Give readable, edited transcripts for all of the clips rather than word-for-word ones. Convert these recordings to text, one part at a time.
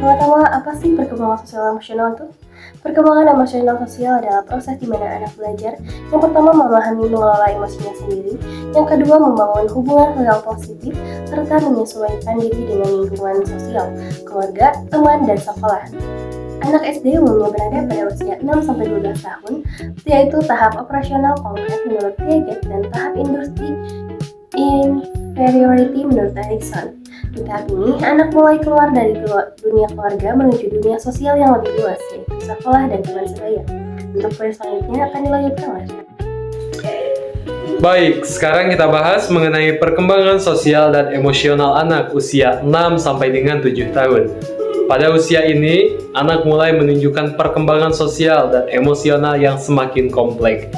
Pertama-tama, apa sih perkembangan sosial emosional itu? Perkembangan emosional sosial adalah proses di mana anak belajar yang pertama memahami mengelola emosinya sendiri, yang kedua membangun hubungan sosial positif, serta menyesuaikan diri dengan lingkungan sosial, keluarga, teman, dan sekolah. Anak SD umumnya berada pada usia 6-12 tahun, yaitu tahap operasional konkret menurut Piaget dan tahap industri inferiority menurut Erikson. Di tahap ini, anak mulai keluar dari dunia keluarga menuju dunia sosial yang lebih luas, yaitu sekolah dan teman sebaya. Untuk poin selanjutnya akan dilanjutkan oleh Baik, sekarang kita bahas mengenai perkembangan sosial dan emosional anak usia 6 sampai dengan 7 tahun. Pada usia ini, anak mulai menunjukkan perkembangan sosial dan emosional yang semakin kompleks.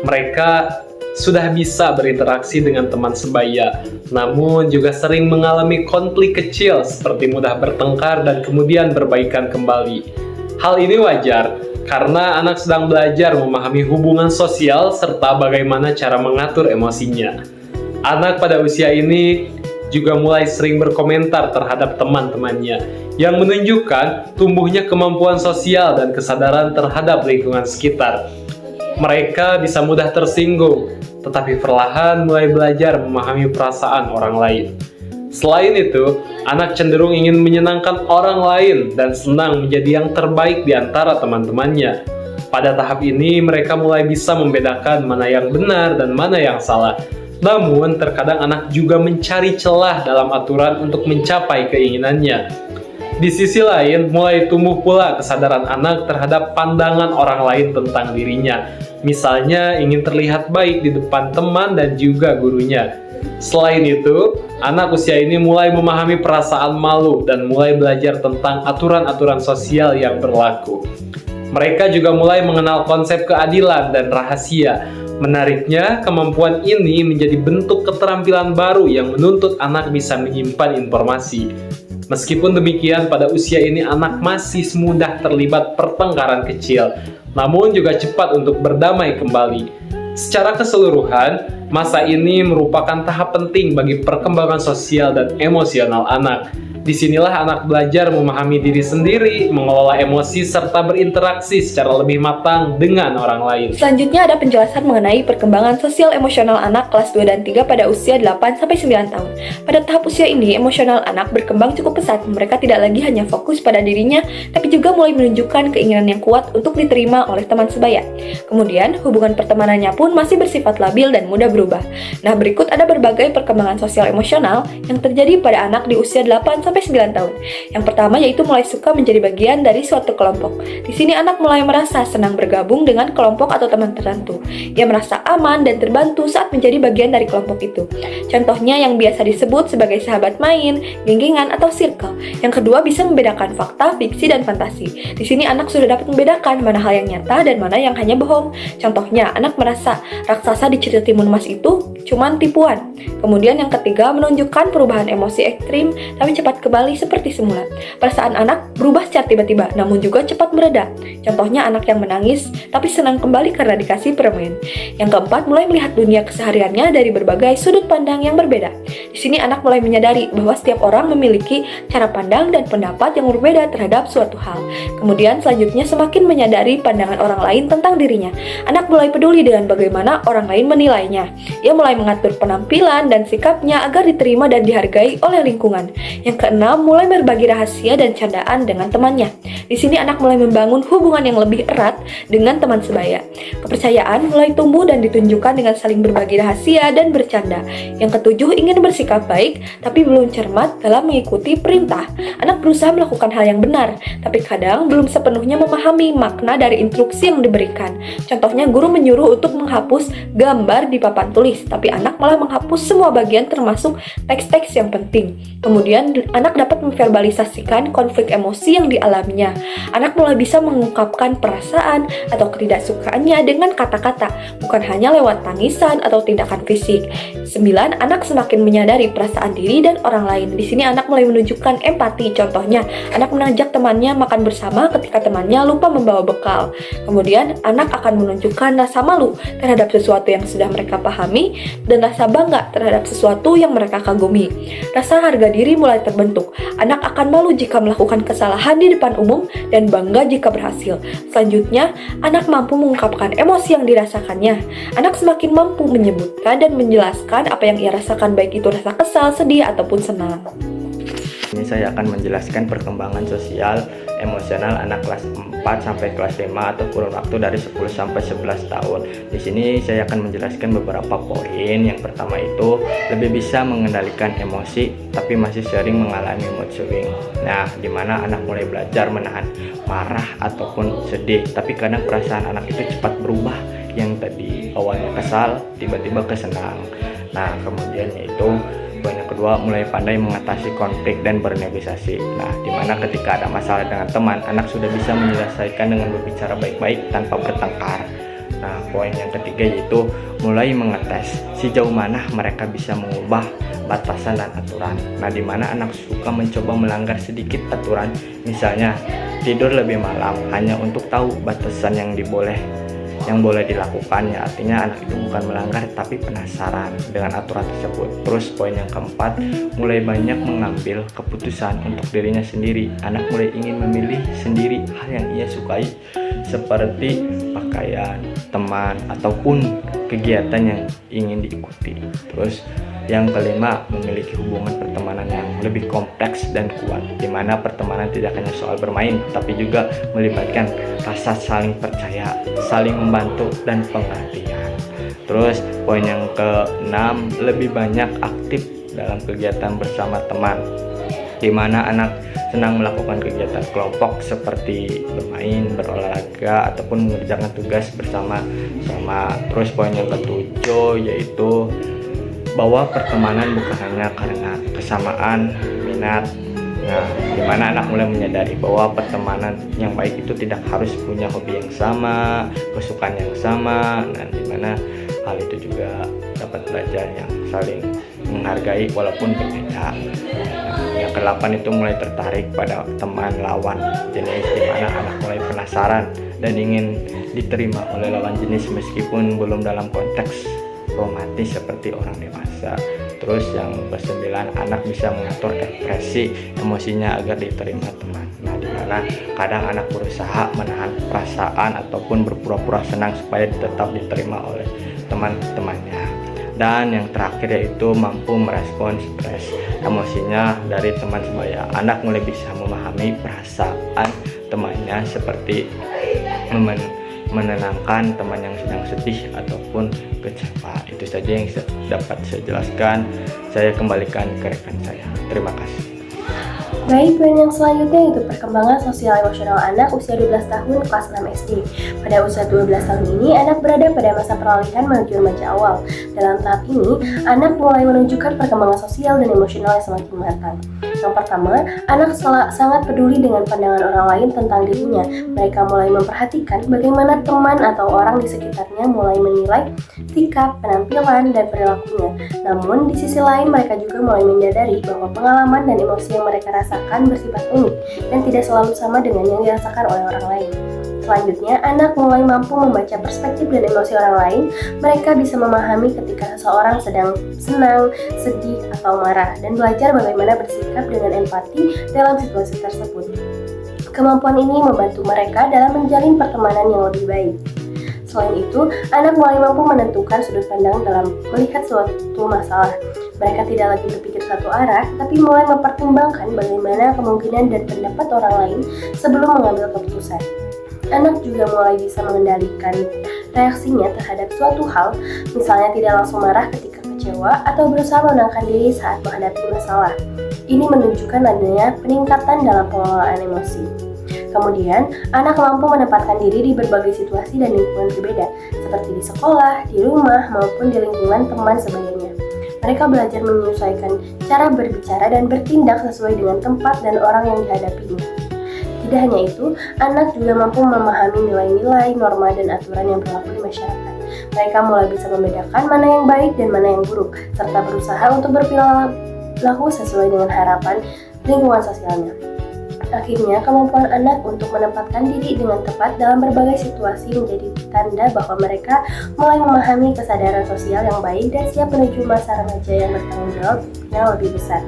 Mereka sudah bisa berinteraksi dengan teman sebaya, namun juga sering mengalami konflik kecil seperti mudah bertengkar dan kemudian berbaikan kembali. Hal ini wajar, karena anak sedang belajar memahami hubungan sosial serta bagaimana cara mengatur emosinya. Anak pada usia ini juga mulai sering berkomentar terhadap teman-temannya, yang menunjukkan tumbuhnya kemampuan sosial dan kesadaran terhadap lingkungan sekitar. Mereka bisa mudah tersinggung, tetapi perlahan mulai belajar memahami perasaan orang lain. Selain itu, anak cenderung ingin menyenangkan orang lain dan senang menjadi yang terbaik di antara teman-temannya. Pada tahap ini, mereka mulai bisa membedakan mana yang benar dan mana yang salah. Namun, terkadang anak juga mencari celah dalam aturan untuk mencapai keinginannya. Di sisi lain, mulai tumbuh pula kesadaran anak terhadap pandangan orang lain tentang dirinya. Misalnya, ingin terlihat baik di depan teman dan juga gurunya. Selain itu, anak usia ini mulai memahami perasaan malu dan mulai belajar tentang aturan-aturan sosial yang berlaku. Mereka juga mulai mengenal konsep keadilan dan rahasia. Menariknya, kemampuan ini menjadi bentuk keterampilan baru yang menuntut anak bisa menyimpan informasi. Meskipun demikian, pada usia ini anak masih mudah terlibat pertengkaran kecil, namun juga cepat untuk berdamai kembali. Secara keseluruhan, masa ini merupakan tahap penting bagi perkembangan sosial dan emosional anak. Disinilah anak belajar memahami diri sendiri, mengelola emosi, serta berinteraksi secara lebih matang dengan orang lain. Selanjutnya ada penjelasan mengenai perkembangan sosial emosional anak kelas 2 dan 3 pada usia 8-9 tahun. Pada tahap usia ini, emosional anak berkembang cukup pesat. Mereka tidak lagi hanya fokus pada dirinya, tapi juga mulai menunjukkan keinginan yang kuat untuk diterima oleh teman sebaya. Kemudian, hubungan pertemanannya pun masih bersifat labil dan mudah berubah. Nah, berikut ada berbagai perkembangan sosial emosional yang terjadi pada anak di usia 8-9 tahun. Yang pertama yaitu mulai suka menjadi bagian dari suatu kelompok. Di sini anak mulai merasa senang bergabung dengan kelompok atau teman tertentu. Ia merasa aman dan terbantu saat menjadi bagian dari kelompok itu. Contohnya yang biasa disebut sebagai sahabat main, genggengan, atau circle. Yang kedua bisa membedakan fakta, fiksi, dan fantasi. Di sini anak sudah dapat membedakan mana hal yang nyata dan mana yang hanya bohong. Contohnya, anak merasa raksasa di cerita Timun Mas itu cuman tipuan. Kemudian yang ketiga menunjukkan perubahan emosi ekstrim tapi cepat kembali seperti semula. Perasaan anak berubah secara tiba-tiba namun juga cepat mereda. Contohnya anak yang menangis tapi senang kembali karena dikasih permen. Yang keempat mulai melihat dunia kesehariannya dari berbagai sudut pandang yang berbeda. Di sini anak mulai menyadari bahwa setiap orang memiliki cara pandang dan pendapat yang berbeda terhadap suatu hal. Kemudian selanjutnya semakin menyadari pandangan orang lain tentang dirinya. Anak mulai peduli dengan bagaimana orang lain menilainya. Ia mulai mengatur penampilan dan sikapnya agar diterima dan dihargai oleh lingkungan. Yang keenam, mulai berbagi rahasia dan candaan dengan temannya. Di sini anak mulai membangun hubungan yang lebih erat dengan teman sebaya. Kepercayaan mulai tumbuh dan ditunjukkan dengan saling berbagi rahasia dan bercanda. Yang ketujuh, ingin bersikap baik tapi belum cermat dalam mengikuti perintah. Anak berusaha melakukan hal yang benar, tapi kadang belum sepenuhnya memahami makna dari instruksi yang diberikan. Contohnya, guru menyuruh untuk menghapus gambar di papan tulis, tapi anak malah menghapus semua bagian termasuk teks-teks yang penting. Kemudian, anak dapat memverbalisasikan konflik emosi yang dialaminya. Anak mulai bisa mengungkapkan perasaan atau ketidaksukaannya dengan kata-kata, bukan hanya lewat tangisan atau tindakan fisik. 9. Anak semakin menyadari perasaan diri dan orang lain. Di sini anak mulai menunjukkan empati. Contohnya, anak mengajak temannya makan bersama ketika temannya lupa membawa bekal. Kemudian, anak akan menunjukkan rasa malu terhadap sesuatu yang sudah mereka pahami dan rasa bangga terhadap sesuatu yang mereka kagumi. Rasa harga diri mulai terbentuk terbentuk. Anak akan malu jika melakukan kesalahan di depan umum dan bangga jika berhasil. Selanjutnya, anak mampu mengungkapkan emosi yang dirasakannya. Anak semakin mampu menyebutkan dan menjelaskan apa yang ia rasakan, baik itu rasa kesal, sedih, ataupun senang. Ini saya akan menjelaskan perkembangan sosial emosional anak kelas 4 sampai kelas 5 atau kurun waktu dari 10 sampai 11 tahun. Di sini saya akan menjelaskan beberapa poin. Yang pertama itu lebih bisa mengendalikan emosi tapi masih sering mengalami mood swing. Nah, di mana anak mulai belajar menahan marah ataupun sedih, tapi kadang perasaan anak itu cepat berubah, yang tadi awalnya kesal tiba-tiba ke senang. Nah, kemudian yaitu poin yang kedua, mulai pandai mengatasi konflik dan bernegosiasi. Nah, dimana ketika ada masalah dengan teman, anak sudah bisa menyelesaikan dengan berbicara baik-baik tanpa bertengkar. Nah, poin yang ketiga yaitu mulai mengetes sejauh mana mereka bisa mengubah batasan dan aturan. Nah, dimana anak suka mencoba melanggar sedikit aturan, misalnya tidur lebih malam hanya untuk tahu batasan yang boleh dilakukan, ya artinya anak itu bukan melanggar tapi penasaran dengan aturan tersebut. Terus poin yang keempat, mulai banyak mengambil keputusan untuk dirinya sendiri. Anak mulai ingin memilih sendiri hal yang ia sukai, seperti pakaian, teman, ataupun kegiatan yang ingin diikuti. Terus yang kelima, memiliki hubungan pertemanan yang lebih kompleks dan kuat, di mana pertemanan tidak hanya soal bermain, tapi juga melibatkan rasa saling percaya, saling membantu, dan pengertian. Terus poin yang keenam, lebih banyak aktif dalam kegiatan bersama teman, di mana anak senang melakukan kegiatan kelompok seperti bermain, berolahraga, ataupun mengerjakan tugas bersama-sama. Terus poin yang ketujuh yaitu bahwa pertemanan bukan hanya karena kesamaan minat. Nah, dimana anak mulai menyadari bahwa pertemanan yang baik itu tidak harus punya hobi yang sama, kesukaan yang sama. Nah, dimana hal itu juga dapat belajar yang saling menghargai walaupun berbeda. Nah, yang ke-8 itu mulai tertarik pada teman lawan jenis, dimana anak mulai penasaran dan ingin diterima oleh lawan jenis meskipun belum dalam konteks romantis seperti orang dewasa. Terus yang ke-9, anak bisa mengatur ekspresi emosinya agar diterima teman. Nah, dimana kadang anak berusaha menahan perasaan ataupun berpura-pura senang supaya tetap diterima oleh teman-temannya. Dan yang terakhir yaitu mampu merespon stres emosinya dari teman sebaya. Anak mulai bisa memahami perasaan temannya, seperti menenangkan teman yang sedang sedih ataupun kecewa. Itu saja yang dapat saya jelaskan. Saya kembalikan ke rekan saya. Terima kasih. Baik, poin yang selanjutnya yaitu perkembangan sosial emosional anak usia 12 tahun kelas 6 SD. Pada usia 12 tahun ini, anak berada pada masa peralihan menuju remaja awal. Dalam tahap ini, anak mulai menunjukkan perkembangan sosial dan emosional yang semakin matang. Yang pertama, anak sangat peduli dengan pandangan orang lain tentang dirinya. Mereka mulai memperhatikan bagaimana teman atau orang di sekitarnya mulai menilai sikap, penampilan, dan perilakunya. Namun, di sisi lain mereka juga mulai menyadari bahwa pengalaman dan emosi yang mereka rasakan bersifat unik dan tidak selalu sama dengan yang dirasakan oleh orang lain. Selanjutnya, anak mulai mampu membaca perspektif dan emosi orang lain. Mereka bisa memahami ketika seseorang sedang senang, sedih, atau marah, dan belajar bagaimana bersikap dengan empati dalam situasi tersebut. Kemampuan ini membantu mereka dalam menjalin pertemanan yang lebih baik. Selain itu, anak mulai mampu menentukan sudut pandang dalam melihat suatu masalah. Mereka tidak lagi berpikir satu arah, tapi mulai mempertimbangkan bagaimana kemungkinan dan pendapat orang lain sebelum mengambil keputusan. Anak juga mulai bisa mengendalikan reaksinya terhadap suatu hal, misalnya tidak langsung marah ketika kecewa atau berusaha menenangkan diri saat menghadapi masalah. Ini menunjukkan adanya peningkatan dalam pengelolaan emosi. Kemudian, anak mampu menempatkan diri di berbagai situasi dan lingkungan berbeda, seperti di sekolah, di rumah, maupun di lingkungan teman sebayanya. Mereka belajar menyesuaikan cara berbicara dan bertindak sesuai dengan tempat dan orang yang dihadapinya. Tidak hanya itu, anak juga mampu memahami nilai-nilai, norma, dan aturan yang berlaku di masyarakat. Mereka mulai bisa membedakan mana yang baik dan mana yang buruk, serta berusaha untuk berperilaku sesuai dengan harapan lingkungan sosialnya. Akhirnya, kemampuan anak untuk menempatkan diri dengan tepat dalam berbagai situasi menjadi tanda bahwa mereka mulai memahami kesadaran sosial yang baik dan siap menuju masa remaja yang bertanggung jawab yang lebih besar.